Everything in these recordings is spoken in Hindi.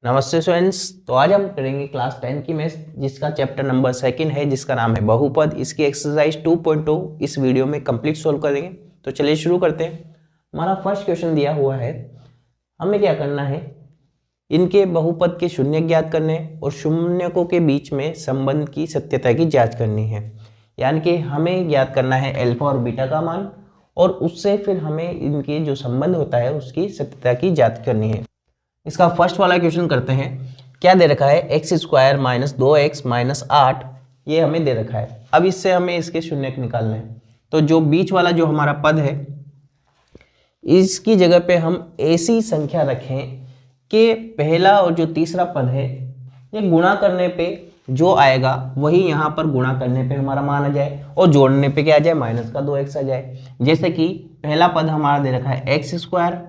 नमस्ते स्टूडेंट्स। तो आज हम करेंगे क्लास 10 की मैथ्स जिसका चैप्टर नंबर 2 है, जिसका नाम है बहुपद। इसकी एक्सरसाइज 2.2 इस वीडियो में कंप्लीट सोल्व करेंगे। तो चलिए शुरू करते हैं। हमारा फर्स्ट क्वेश्चन दिया हुआ है, हमें क्या करना है, इनके बहुपद के शून्य ज्ञात करने और शून्यकों के बीच में संबंध की सत्यता की जाँच करनी है। यानी कि हमें ज्ञात करना है अल्फा और बीटा का मान, और उससे फिर हमें इनके जो संबंध होता है उसकी सत्यता की जाँच करनी है। इसका फर्स्ट वाला क्वेश्चन करते हैं। क्या दे रखा है, X square minus 2x minus 8, ये हमें दे रखा है। अब इससे हमें इसके शून्य निकालने हैं। तो जो बीच वाला जो हमारा पद है, इसकी जगह पे हम ऐसी संख्या रखें कि पहला और जो तीसरा पद है ये गुणा करने पे जो आएगा वही यहाँ पर गुणा करने पे हमारा मान आ जाए, और जोड़ने पे क्या आ जाए, माइनस का 2x आ जाए। जैसे कि पहला पद हमारा दे रखा है एक्स स्क्वायर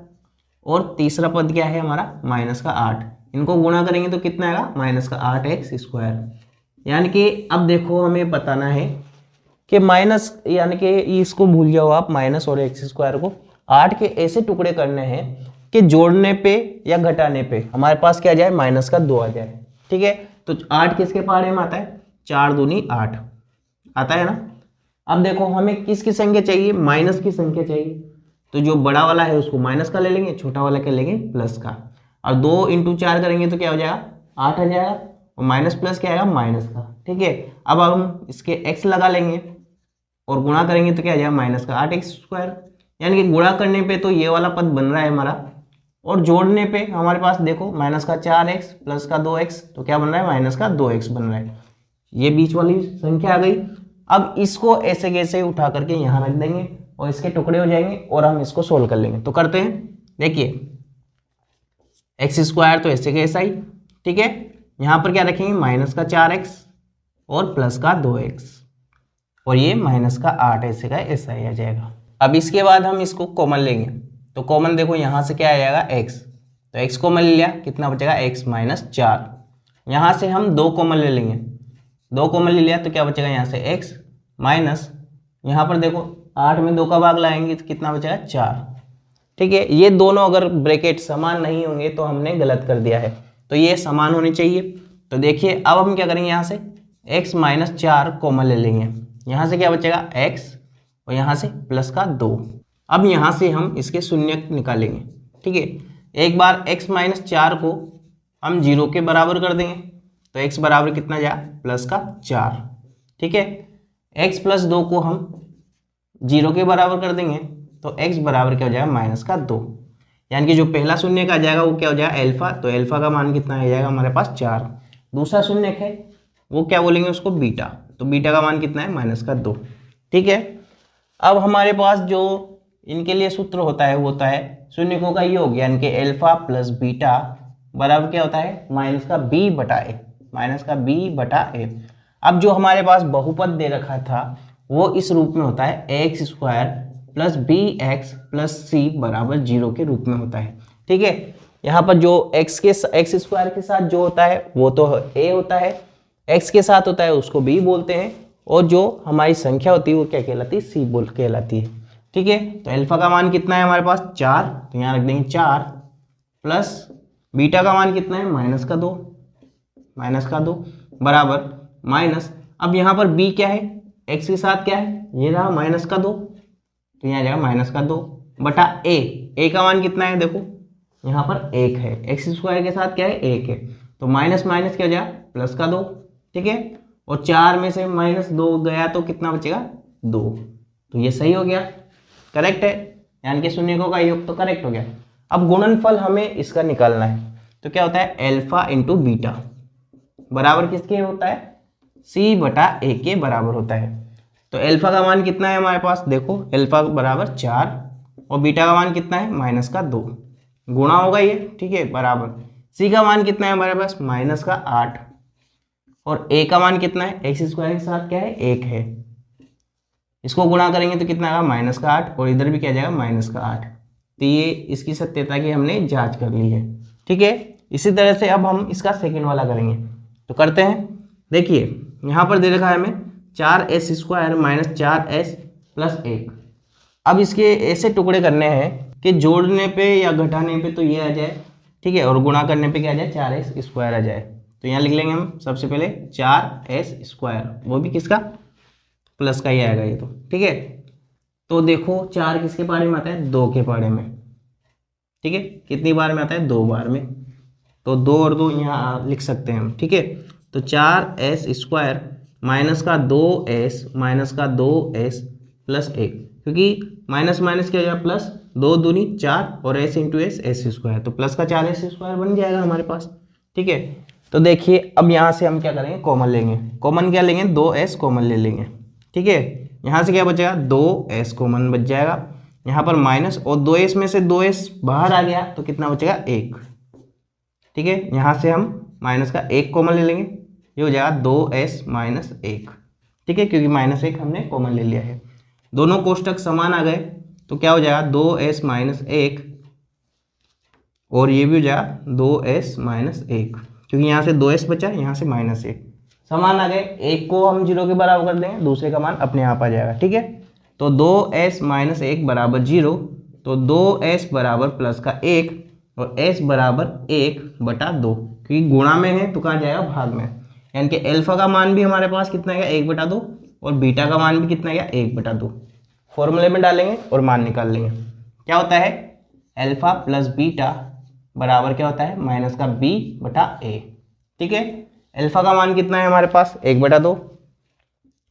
और तीसरा पद क्या है हमारा, माइनस का 8। इनको गुणा करेंगे तो कितना आएगा, माइनस का 8x स्क्वायर। यानी कि अब देखो हमें बताना है कि माइनस, यानी कि इसको भूल जाओ आप, माइनस और एक्स स्क्वायर को 8 के ऐसे टुकड़े करने हैं कि जोड़ने पे या घटाने पे हमारे पास क्या आ जाए, माइनस का 2 आ जाए। ठीक है, तो 8 किसके पहाड़े में आता है, 4 दूनी 8 आता है ना। अब देखो हमें किसकी संख्या चाहिए, माइनस की संख्या चाहिए। तो जो बड़ा वाला है उसको माइनस का ले लेंगे, छोटा वाला क्या लेंगे, प्लस का। और 2 × 4 करेंगे तो क्या हो जाएगा, 8 आ जाएगा, और माइनस प्लस क्या आएगा, माइनस का। ठीक है, अब हम इसके x लगा लेंगे और गुणा करेंगे तो क्या आ जाएगा, माइनस का 8x स्क्वायर। यानी कि गुणा करने पे तो ये वाला पद बन रहा है हमारा, और जोड़ने पे हमारे पास देखो माइनस का 4x प्लस का 2x, तो क्या बन रहा है, माइनस का 2x बन रहा है। ये बीच वाली संख्या आ गई। अब इसको ऐसे कैसे उठा करके यहाँ रख देंगे और इसके टुकड़े हो जाएंगे और हम इसको सोल्व कर लेंगे। तो करते हैं, देखिए एक्स स्क्वायर तो ऐसे का ऐसा ही, ठीक है। यहाँ पर क्या रखेंगे, माइनस का 4x और प्लस का 2x, और ये माइनस का 8 ऐसे का ऐसा ही आ जाएगा। अब इसके बाद हम इसको कॉमन लेंगे। तो कॉमन देखो यहाँ से क्या आ जाएगा, x, तो x कॉमन ले लिया, कितना बचेगा, x माइनस 4। यहाँ से हम 2 कॉमन ले लेंगे, 2 कॉमन ले लिया तो क्या बचेगा, यहाँ से x माइनस, यहाँ पर देखो 8 में 2 का भाग लाएंगे तो कितना बचेगा, 4। ठीक है, ये दोनों अगर ब्रैकेट समान नहीं होंगे तो हमने गलत कर दिया है, तो ये समान होने चाहिए। तो देखिए अब हम क्या करेंगे, यहाँ से x माइनस 4 कॉमन ले लेंगे, यहाँ से क्या बचेगा, x, और यहाँ से प्लस का 2। अब यहाँ से हम इसके शून्य निकालेंगे। ठीक है, एक बार x माइनस 4 को हम 0 के बराबर कर देंगे तो x बराबर कितना जाए, प्लस का 4। ठीक है, x प्लस 2 को हम 0 के बराबर कर देंगे तो x बराबर क्या हो जाएगा, माइनस का 2। यानी कि जो पहला शून्य का आ जाएगा वो क्या हो जाएगा, अल्फा, तो अल्फा का मान कितना आ जाएगा हमारे पास, 4। दूसरा शून्य है वो क्या बोलेंगे उसको, बीटा, तो बीटा का मान कितना है, माइनस का 2। ठीक है, अब हमारे पास जो इनके लिए सूत्र होता है वो होता है शून्यकों का योग, यानी कि अल्फा प्लस बीटा बराबर क्या होता है, माइनस का b बटा ए, माइनस का b बटा ए। अब जो हमारे पास बहुपद दे रखा था वो इस रूप में होता है, X square plus B X plus C बराबर 0 के रूप में होता है। ठीक है, यहाँ पर जो एक्स स्क्वायर के साथ जो होता है वो तो a होता है, x के साथ होता है उसको b बोलते हैं, और जो हमारी संख्या होती है वो क्या कहलाती है, c बोल कहलाती है। ठीक है, तो अल्फा का मान कितना है हमारे पास, 4, तो यहाँ रख देंगे 4, प्लस बीटा का मान कितना है, माइनस का 2, माइनस का 2 बराबर माइनस, अब यहाँ पर b क्या है, x के साथ क्या है, ये रहा माइनस का 2, तो यहाँ जाएगा माइनस का 2 बटा a का मान कितना है, देखो यहाँ पर 1 है, एक्स स्क्वायर के साथ क्या है, 1 है, तो माइनस माइनस क्या हो जाएगा, प्लस का 2। ठीक है, और 4 में से माइनस 2 गया तो कितना बचेगा, 2, तो ये सही हो गया, करेक्ट है, यानी कि शून्यकों का योग तो करेक्ट हो गया। अब गुणनफल हमें इसका निकालना है, तो क्या होता है, अल्फा इंटू बीटा बराबर किसके होता है, c बटा a के बराबर होता है। तो अल्फा का मान कितना है हमारे पास, देखो अल्फा बराबर 4 और बीटा का मान कितना है, माइनस का 2, गुणा होगा ये, ठीक है, बराबर c का मान कितना है हमारे पास, माइनस का 8, और a का मान कितना है, एक्स स्क्वायर के साथ क्या है, 1 है, इसको गुणा करेंगे तो कितना आएगा, माइनस का 8, और इधर भी क्या जाएगा, माइनस का 8। तो ये इसकी सत्यता की हमने जांच कर ली है। ठीक है, इसी तरह से अब हम इसका सेकेंड वाला करेंगे, तो करते हैं। देखिए यहाँ पर दे रखा है हमें 4s square minus 4s plus 1। अब इसके ऐसे टुकड़े करने हैं कि जोड़ने पे या घटाने पे तो ये आ जाए ठीक है, और गुणा करने पे क्या आ जाए 4s स्क्वायर आ जाए। तो यहाँ लिख लेंगे हम सबसे पहले 4s स्क्वायर, वो भी किसका, प्लस का ही आएगा ये तो, ठीक है। तो देखो 4 किसके पारे में आता है, 2 के पारे में, ठीक है। कितनी बार में आता है, 2 बार में, तो 2 और 2 यहाँ लिख सकते हैं हम, ठीक है। तो 4s स्क्वायर माइनस का 2s प्लस 1, क्योंकि माइनस माइनस क्या हो जाएगा प्लस, 2 दूनी 4 और s इंटू एस स्क्वायर, तो प्लस का 4s स्क्वायर बन जाएगा हमारे पास, ठीक है। तो देखिए अब यहाँ से हम क्या करेंगे, कॉमन लेंगे। कॉमन क्या लेंगे, 2s कॉमन ले लेंगे, ठीक है। यहाँ से क्या बचेगा, 2s कॉमन बच जाएगा, यहाँ पर माइनस, और 2s में से 2s बाहर आ गया तो कितना बचेगा, 1, ठीक है। यहाँ से हम माइनस का 1 कॉमन ले लेंगे, ये हो जाएगा 2s माइनस 1, ठीक है, क्योंकि माइनस 1 हमने कॉमन ले लिया है। दोनों कोष्टक समान आ गए तो क्या हो जाएगा, 2s माइनस 1, और ये भी हो जाएगा 2s माइनस 1, क्योंकि यहाँ से 2s बचा, यहाँ से माइनस 1 समान आ गए। एक को हम 0 के बराबर कर देंगे, दूसरे का मान अपने आप आ जाएगा, ठीक है। तो 2s माइनस 1 बराबर 0, तो 2s बराबर प्लस का 1 और s बराबर 1/2, क्योंकि गुणा में है तो कहाँ जाएगा, भाग में। यानी कि अल्फा का मान भी हमारे पास कितना है, 1/2, और बीटा का मान भी कितना है, 1/2। फॉर्मूले में डालेंगे और मान निकाल लेंगे। क्या होता है, अल्फा प्लस बीटा बराबर क्या होता है, माइनस का b/a, ठीक है। अल्फा का मान कितना है हमारे पास, 1/2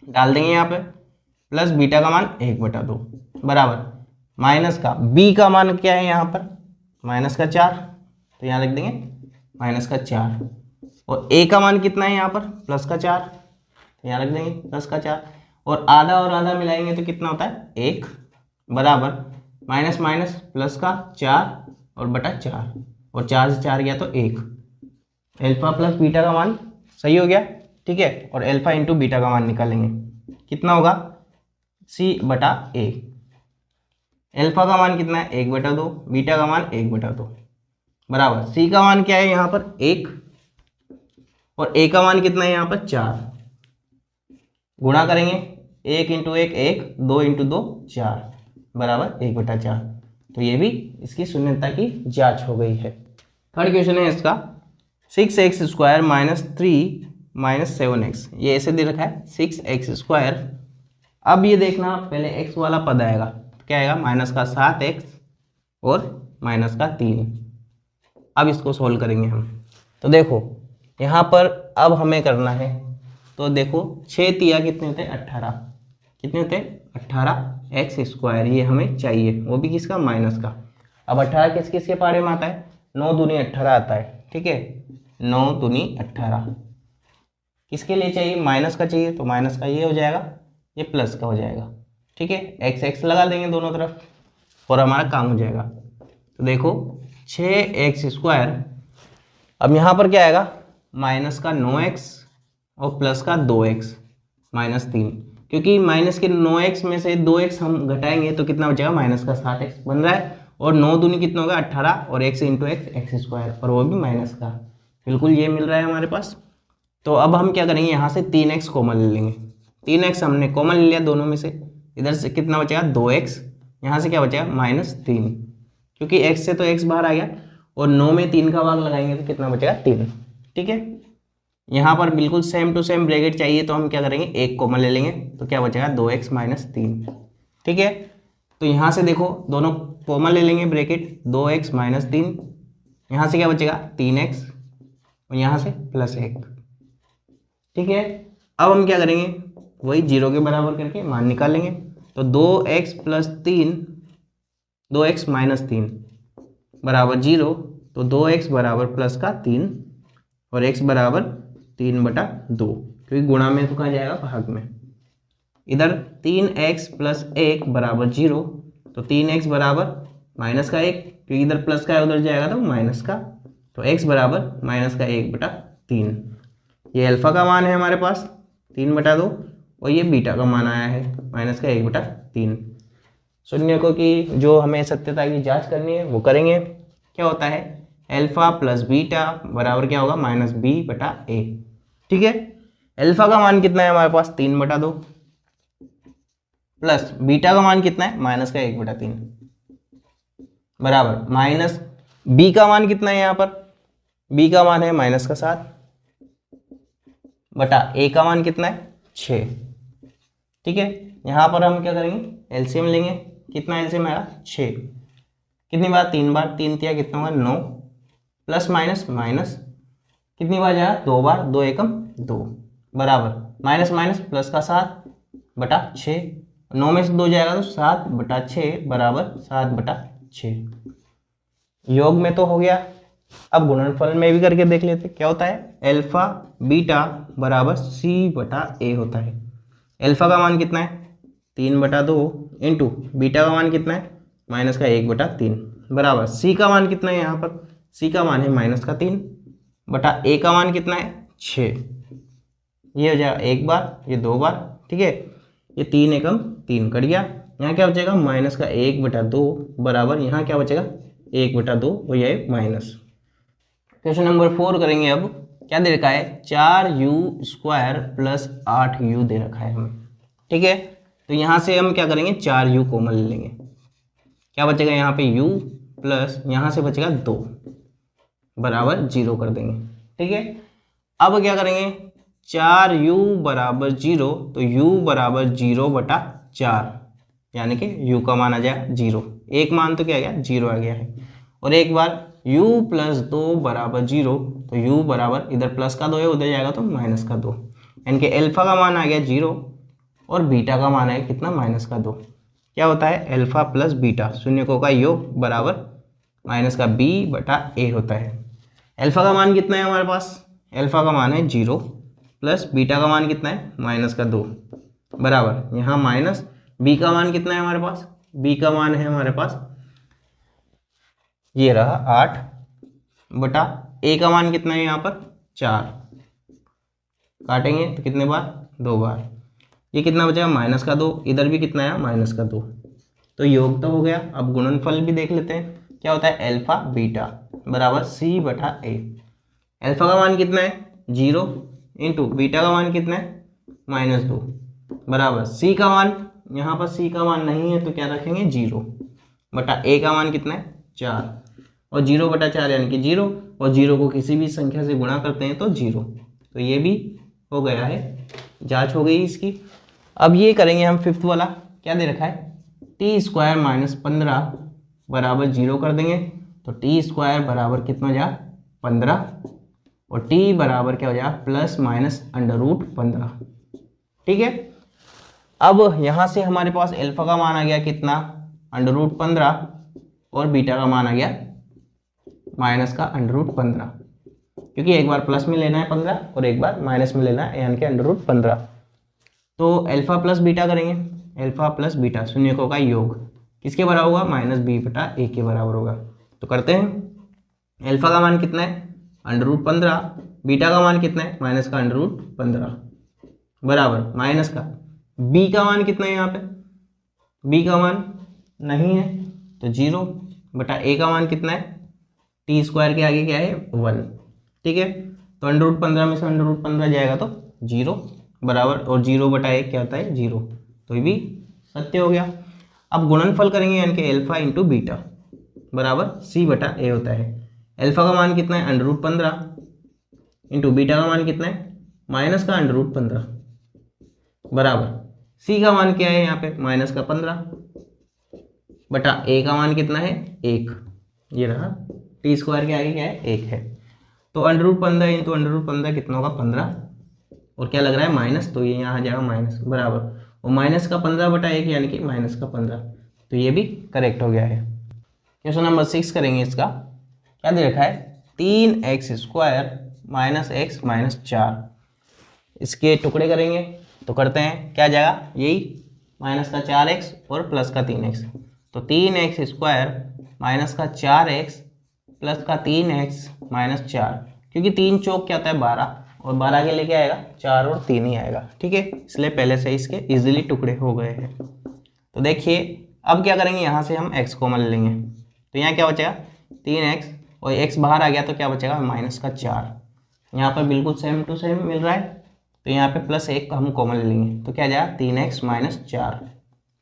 डाल देंगे यहाँ पे, प्लस बीटा का मान 1/2 बराबर माइनस का b का मान क्या है यहाँ पर, माइनस का 4, तो यहाँ लिख देंगे माइनस का 4, और a का मान कितना है यहाँ पर, प्लस का 4, तो यहाँ लिख देंगे प्लस का 4, और आधा मिलाएंगे तो कितना होता है, 1 बराबर माइनस माइनस प्लस का 4 और बटा 4, और 4 से 4 गया तो 1। अल्फा प्लस बीटा का मान सही हो गया, ठीक है। और अल्फा इंटू बीटा का मान निकालेंगे, कितना होगा, c/a। अल्फा का मान कितना है, 1/2, बीटा का मान 1/2 बराबर c का मान क्या है यहाँ पर, 1, और a का मान कितना है यहाँ पर, 4। गुणा करेंगे, 1 इंटू 1 1, 2 इंटू 2 4 बराबर 1/4। तो ये भी इसकी शून्यता की जांच हो गई है। थर्ड क्वेश्चन है इसका, 6x square minus 3 minus 7x, ये ऐसे दे रखा है 6x स्क्वायर। अब ये देखना पहले x वाला पद आएगा तो क्या आएगा, माइनस का 7x और माइनस का 3। अब इसको सोल्व करेंगे हम। तो देखो यहाँ पर अब हमें करना है, तो देखो 6 तिया कितने होते हैं, 18, कितने होते हैं, 18x स्क्वायर, ये हमें चाहिए, वो भी किसका, माइनस का। अब 18 किस किस के पारे में आता है, 9 दूनी 18 आता है, ठीक है, 9 दूनी 18 किसके लिए चाहिए, माइनस का चाहिए, तो माइनस का ये हो जाएगा, ये प्लस का हो जाएगा, ठीक है। एक्स एक्स लगा देंगे दोनों तरफ और हमारा काम हो जाएगा। तो देखो 6x स्क्वायर, अब यहाँ पर क्या आएगा, माइनस का 9x और प्लस का 2x माइनस 3, क्योंकि माइनस के 9x में से 2x हम घटाएंगे तो कितना बचेगा, माइनस का 7x बन रहा है, और 9 दूनी कितना होगा, 18, और x इंटू एक्स स्क्वायर, और वो भी माइनस का, बिल्कुल ये मिल रहा है हमारे पास। तो अब हम क्या करेंगे, यहाँ से 3x कॉमन ले लेंगे। 3x हमने कॉमन ले लिया दोनों में से, इधर से कितना बचेगा, 2x, यहाँ से क्या बचेगा, माइनस 3, क्योंकि x से तो x बाहर आ गया, और 9 में 3 का भाग लगाएंगे तो कितना बचेगा, 3, ठीक है। यहाँ पर बिल्कुल सेम टू सेम ब्रैकेट चाहिए तो हम क्या करेंगे, 1 कॉमन ले लेंगे, तो क्या बचेगा, 2x माइनस 3, ठीक है। तो यहाँ से देखो दोनों कॉमन ले लेंगे ब्रैकेट, 2x माइनस 3, यहाँ से क्या बचेगा, 3x, और यहाँ से प्लस 1, ठीक है। अब हम क्या करेंगे, वही 0 के बराबर करके मान निकालेंगे। तो 2x प्लस 3, 2x माइनस 3 बराबर 0, तो 2x बराबर प्लस का 3 और x बराबर 3/2, क्योंकि गुणा में तो कहाँ जाएगा, भाग में। इधर 3x प्लस 1 बराबर 0, तो 3x बराबर माइनस का 1, क्योंकि इधर प्लस का है उधर जाएगा तो माइनस का, तो x बराबर माइनस का 1/3। ये अल्फा का मान है हमारे पास 3/2, और ये बीटा का मान आया है माइनस का 1/3। शून्य को की जो हमें सत्यता की जांच करनी है वो करेंगे। क्या होता है, अल्फा प्लस बीटा बराबर क्या होगा, माइनस b/a, ठीक है। अल्फा का मान कितना है हमारे पास, 3/2, प्लस बीटा का मान कितना है, माइनस का 1/3 बराबर माइनस बी का मान कितना है यहाँ पर, बी का मान है -7 बटा ए का मान कितना है 6। ठीक है, यहाँ पर हम क्या करेंगे एलसीएम लेंगे, कितना एलसीएम आएगा 6, कितनी बार 3 बार, 3 तिया कितना होगा 9, प्लस माइनस माइनस कितनी बार जाएगा 2 बार, 2 एकम 2 बराबर माइनस माइनस प्लस का 7 बटा 6, 9 में से 2 जाएगा तो 7 बटा 6 बराबर 7 बटा 6। योग में तो हो गया, अब गुणनफल में भी करके देख लेते क्या होता है। अल्फा बीटा बराबर सी बटा ए होता है। अल्फा का मान कितना है 3/2 इंटू बीटा का मान कितना है -1/3 बराबर सी का मान कितना है, यहाँ पर सी का मान है -3 बटा ए का मान कितना है 6। ये हो जाएगा 1 बार, ये 2 बार, ठीक है, ये 3 एकम 3 कट गया, यहाँ क्या बचेगा -1/2 बराबर यहाँ क्या बचेगा 1/2 हो जाए माइनस। क्वेश्चन नंबर 4 करेंगे। अब क्या दे रखा है 4u² प्लस 8u दे रखा है हमें, ठीक है, तो यहाँ से हम क्या करेंगे 4u कॉमन ले लेंगे, क्या बचेगा यहाँ पे u प्लस यहाँ से बचेगा 2 बराबर 0 कर देंगे, ठीक है। अब क्या करेंगे 4u बराबर 0, तो u बराबर 0/4 यानी कि u का मान आ जाएगा 0, एक मान तो क्या आ गया 0 आ गया है, और एक बार u प्लस 2 बराबर 0, तो u बराबर इधर प्लस का 2 है उधर जाएगा तो माइनस का 2, यानी कि अल्फा का मान आ गया 0 और बीटा का मान है कितना -2। क्या होता है अल्फा प्लस बीटा शून्यकों का योग बराबर -b/a होता है। अल्फा का मान कितना है हमारे पास, अल्फा का मान है 0 प्लस बीटा का मान कितना है -2 बराबर यहाँ माइनस बी का मान कितना है हमारे पास, बी का मान है हमारे पास ये रहा 8 बटा ए का मान कितना है यहाँ पर 4, काटेंगे तो कितने बार 2 बार, ये कितना बचेगा -2, इधर भी कितना है -2, तो योग तो हो गया। अब गुणनफल भी देख लेते हैं क्या होता है अल्फा बीटा बराबर c/a। अल्फा का मान कितना है 0 इंटू बीटा का मान कितना है -2 बराबर सी का मान, यहाँ पर सी का मान नहीं है तो क्या रखेंगे 0 बटा ए का मान कितना है 4, और 0/4 यानी कि 0, और 0 को किसी भी संख्या से गुणा करते हैं तो 0, तो ये भी हो गया है, जांच हो गई इसकी। अब ये करेंगे हम फिफ्थ वाला, क्या दे रखा है t² - 15 बराबर 0 कर देंगे, तो t² बराबर कितना हो जाएगा 15, और t बराबर क्या हो जाएगा ±√15, ठीक है। अब यहाँ से हमारे पास अल्फा का मान आ गया कितना √15 और बीटा का मान आ गया -√15, क्योंकि एक बार प्लस में लेना है 15 और एक बार माइनस में लेना है यानी कि √15। तो अल्फा प्लस बीटा करेंगे, अल्फा प्लस बीटा शून्यकों का योग किसके बराबर होगा -b/a के बराबर होगा, तो करते हैं। अल्फा का मान कितना है √15, बीटा का मान कितना है -√15 बराबर माइनस का b का मान कितना है, यहाँ पे b का मान नहीं है तो 0 बटा a का मान कितना है t² के आगे क्या है 1, ठीक है, तो √15 में से √15 जाएगा तो 0 बराबर, और 0/1 क्या होता है 0, तो ये भी सत्य हो गया। अब गुणनफल करेंगे यानी कि अल्फा इंटू बीटा बराबर c/a होता है। अल्फा का मान कितना है √15 इंटू बीटा का मान कितना है -√15 बराबर c का मान क्या है यहाँ पे -15 बटा a का मान कितना है 1, ये रहा t² के आगे क्या है 1 है, तो √15 इंटू √15 कितना होगा 15, और क्या लग रहा है माइनस, तो ये यहाँ आ जाएगा माइनस बराबर, और -15/1 यानी कि -15, तो ये भी करेक्ट हो गया है। क्वेश्चन नंबर 6 करेंगे। इसका क्या दे रखा है 3x² - x - 4, इसके टुकड़े करेंगे तो करते हैं, क्या जाएगा यही -4x और +3x, तो 3x² -4x +3x - 4, क्योंकि 3 चौक क्या होता है 12, और 12 के लिए क्या आएगा 4 और 3 ही आएगा, ठीक है, इसलिए पहले से इसके इजीली टुकड़े हो गए हैं। तो देखिए अब क्या करेंगे, यहाँ से हम x कॉमन ले लेंगे, तो यहाँ क्या बचेगा 3x, और x बाहर आ गया तो क्या बचेगा -4, यहाँ पर बिल्कुल सेम टू सेम मिल रहा है, तो यहाँ पे +1 हम कॉमन ले लेंगे, तो क्या जाएगा 3x - 4,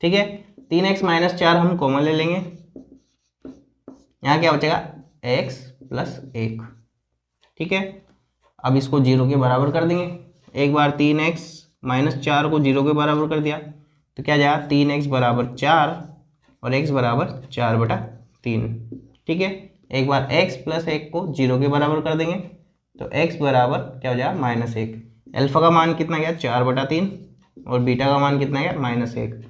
ठीक है, 3x - 4 हम कॉमन ले लेंगे, यहाँ क्या बचेगा एक्स प्लस 1। ठीक है, अब इसको 0 के बराबर कर देंगे। एक बार 3x माइनस 4 को 0 के बराबर कर दिया तो क्या जाएगा 3x बराबर 4 और x बराबर 4/3। ठीक है, एक बार x प्लस 1 को 0 के बराबर कर देंगे तो x बराबर क्या हो जाएगा -1। अल्फा का मान कितना गया 4/3 और बीटा का मान कितना गया -1।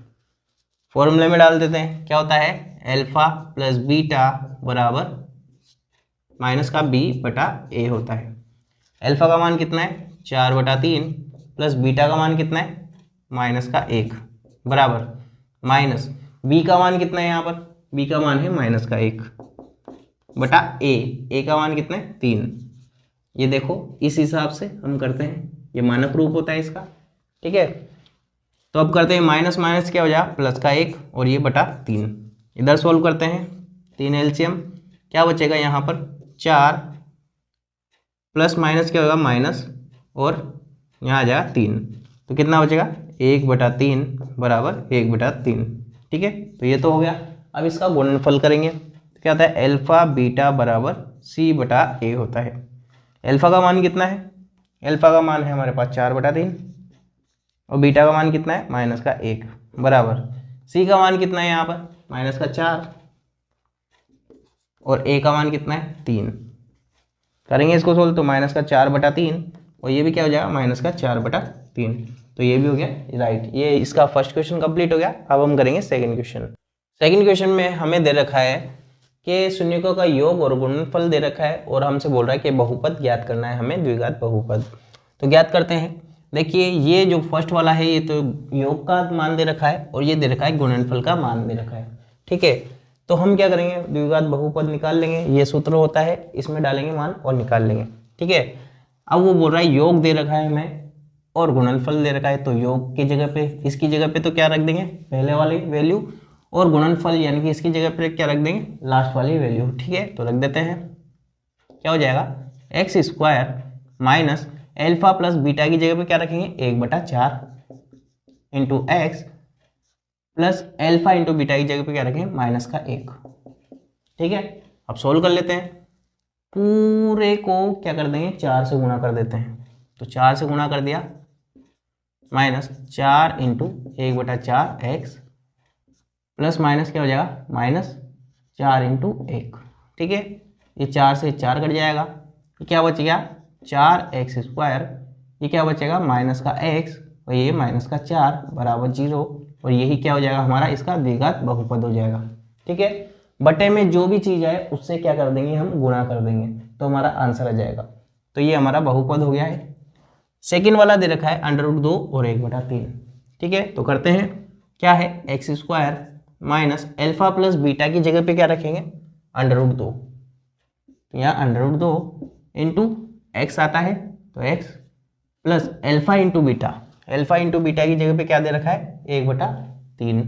फॉर्मूले में डाल देते हैं, क्या होता है अल्फा प्लस बीटा बराबर माइनस का b/a होता है। अल्फा का मान कितना है 4/3 प्लस बीटा का मान कितना है -1 बराबर माइनस b का मान कितना है, यहाँ पर b का मान है -1/a का मान कितना है 3। ये देखो इस हिसाब से हम करते हैं, ये मानक रूप होता है इसका। ठीक है, तो अब करते हैं माइनस माइनस क्या हो जाएगा प्लस का 1 और ये /3। इधर सोल्व करते हैं 3 एलसीएम, क्या बचेगा यहाँ पर 4 प्लस माइनस क्या होगा माइनस और यहाँ आ जाएगा 3, तो कितना बचेगा 1/3 बराबर 1/3। ठीक है, तो ये तो हो गया। अब इसका गुणनफल करेंगे तो क्या होता है अल्फा बीटा बराबर c/a होता है। अल्फा का मान कितना है, अल्फा का मान है हमारे पास 4/3 और बीटा का मान कितना है -1 बराबर c का मान कितना है यहाँ पर -4 और a का मान कितना है 3। करेंगे इसको सोल्व तो -4/3 और ये भी क्या हो जाएगा -4/3। तो ये भी हो गया राइट। ये इसका फर्स्ट क्वेश्चन कंप्लीट हो गया। अब हम करेंगे सेकंड क्वेश्चन। सेकंड क्वेश्चन में हमें दे रखा है कि शून्यकों का योग और गुणनफल दे रखा है और हमसे बोल रहा है कि बहुपद ज्ञात करना है हमें, द्विघात बहुपद। तो ज्ञात करते हैं। देखिए ये जो फर्स्ट वाला है ये तो योग का मान दे रखा है और ये दे रखा है गुणनफल का मान दे रखा है। ठीक है, तो हम क्या करेंगे द्विघात बहुपद निकाल लेंगे, ये सूत्र होता है, इसमें डालेंगे मान और निकाल लेंगे। ठीक है, अब वो बोल रहा है योग दे रखा है हमें और गुणनफल दे रखा है, तो योग की जगह पे इसकी जगह पे तो क्या रख देंगे पहले वाली वैल्यू और गुणनफल यानी कि इसकी जगह पे क्या रख देंगे लास्ट वाली वैल्यू। ठीक है, तो रख देते हैं, क्या हो जाएगा x² minus alpha plus beta की जगह पे क्या रखेंगे 1/4 into x plus alpha into beta की जगह पे क्या रखेंगे -1। ठीक है, अब सोल्व कर लेते हैं। पूरे को क्या कर देंगे 4 से गुणा कर देते हैं, तो 4 से गुणा कर दिया -4 इंटू 1/4 एक्स प्लस माइनस क्या हो जाएगा -4 इंटू 1। ठीक है, ये 4 से 4 कट जाएगा तो क्या बचेगा 4x²। ये क्या बचेगा -x और ये -4 बराबर 0 और यही क्या हो जाएगा हमारा इसका द्विघात बहुपद हो जाएगा। ठीक है, बटे में जो भी चीज़ है उससे क्या कर देंगे हम गुणा कर देंगे तो हमारा आंसर आ जाएगा। तो ये हमारा बहुपद हो गया है। सेकंड वाला दे रखा है √2 और 1/3। ठीक है, तो करते हैं, क्या है x² minus alpha plus beta की जगह पे क्या रखेंगे √2, यहाँ √2 इंटू एक्स आता है तो x plus alpha into beta, alpha into beta की जगह पे क्या दे रखा है 1/3,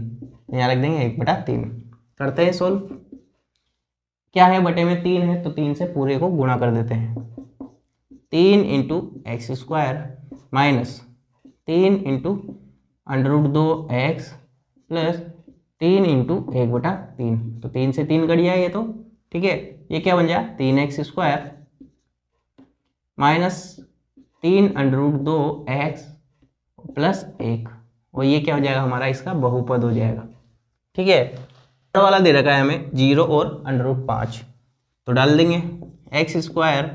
यहाँ रख देंगे 1/3। करते हैं सोल्व, क्या है बटे में 3 है तो 3 से पूरे को गुणा कर देते हैं। 3 into x² minus 3 into √2x plus 3 into 1/3, तो 3 से 3 कट जाएगा तो। ठीक है, ये क्या बन जाएगा 3x² माइनस 3 √2x प्लस 1 और ये क्या हो जाएगा हमारा इसका बहुपद हो जाएगा। ठीक है, वाला दे रखा है हमें 0 और √5, तो डाल देंगे x²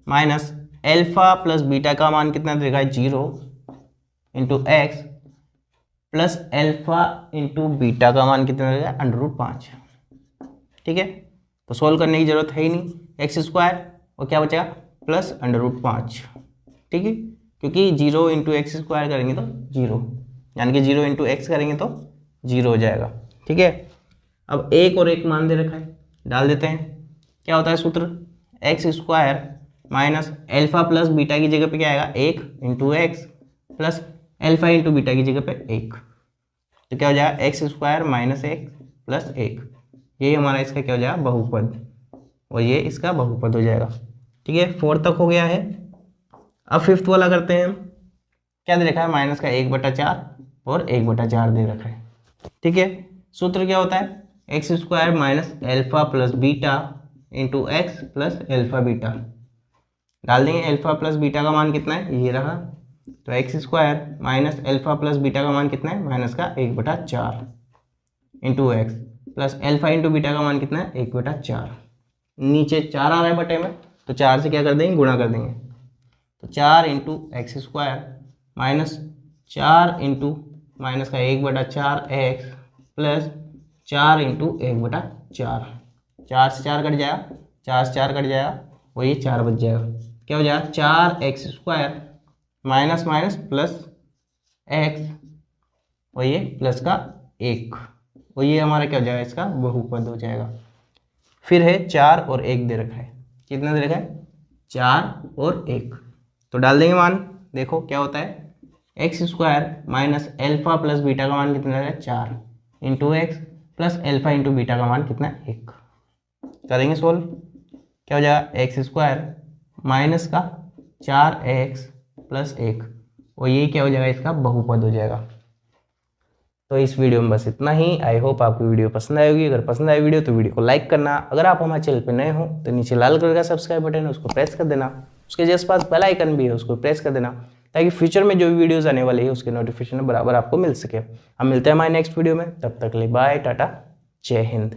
minus alpha plus beta का मान कितना दे रखा है 0 into x plus alpha into beta का मान कितना रहेगा √5। ठीक है, तो सोल्व करने की जरूरत है ही नहीं, x² और क्या बचेगा प्लस √5। ठीक है, क्योंकि 0 इंटू x² करेंगे तो 0 यानी कि 0 इंटू एक्स करेंगे तो 0 हो जाएगा। ठीक है, अब एक और एक मान दे रखा है, डाल देते हैं। क्या होता है सूत्र x² minus alpha plus beta की जगह पे क्या आएगा 1 into x plus alpha into beta की जगह पे 1, तो क्या हो जाएगा x² माइनस 1 प्लस 1, यही हमारा इसका क्या हो जाएगा बहुपद और ये इसका बहुपद हो जाएगा। ठीक है, 4 तक हो गया है। अब फिफ्थ वाला करते हैं हम, क्या दे रखा है -1/4 और 1/4 दे रखा है। ठीक है, सूत्र क्या होता है x² minus alpha plus beta into x plus alpha beta. डाल देंगे एल्फा प्लस बीटा का मान कितना है, ये रहा। तो x square minus alpha plus beta का मान कितना है, माइनस का 1/4 into x plus alpha into beta का मान कितना है, 1/4। नीचे 4 आ रहा है बटे में, तो 4 से क्या कर देंगे, गुणा कर देंगे। तो 4 into x square minus 4 into minus का 1/4 एक्स प्लस 4 इंटू 1/4। 4 से 4 कट जाएगा, 4 से 4 कट जाएगा, वही 4 बच जाएगा। क्या हो जाएगा, 4 x square minus minus plus x, वही है प्लस का 1, वही हमारा क्या हो जाएगा, इसका बहुपद हो जाएगा। फिर है 4 और 1 दे रखा है, कितना दे रखा है, 4 और 1। तो डाल देंगे मान, देखो क्या होता है, X square minus alpha plus beta का मान कितना है, 4 into x plus alpha into beta का मान कितना है, 1। करेंगे सोल्व, क्या हो जाएगा, एक्स स्क्वायर माइनस का 4x प्लस 1, और ये क्या हो जाएगा, इसका बहुपद हो जाएगा। तो इस वीडियो में बस इतना ही। आई होप आपको वीडियो पसंद आई होगी। अगर पसंद आई वीडियो तो वीडियो को लाइक करना। अगर आप हमारे चैनल पर नए हो तो नीचे लाल कलर का सब्सक्राइब बटन है, उसको प्रेस कर देना। उसके जस्ट पास बेल आइकन भी है, उसको प्रेस कर देना, ताकि फ्यूचर में जो भी वीडियोज़ आने वाली है उसके नोटिफिकेशन बराबर आपको मिल सके। हम मिलते हैं हमारे नेक्स्ट वीडियो में, तब तक के लिए बाय, टाटा, जय हिंद।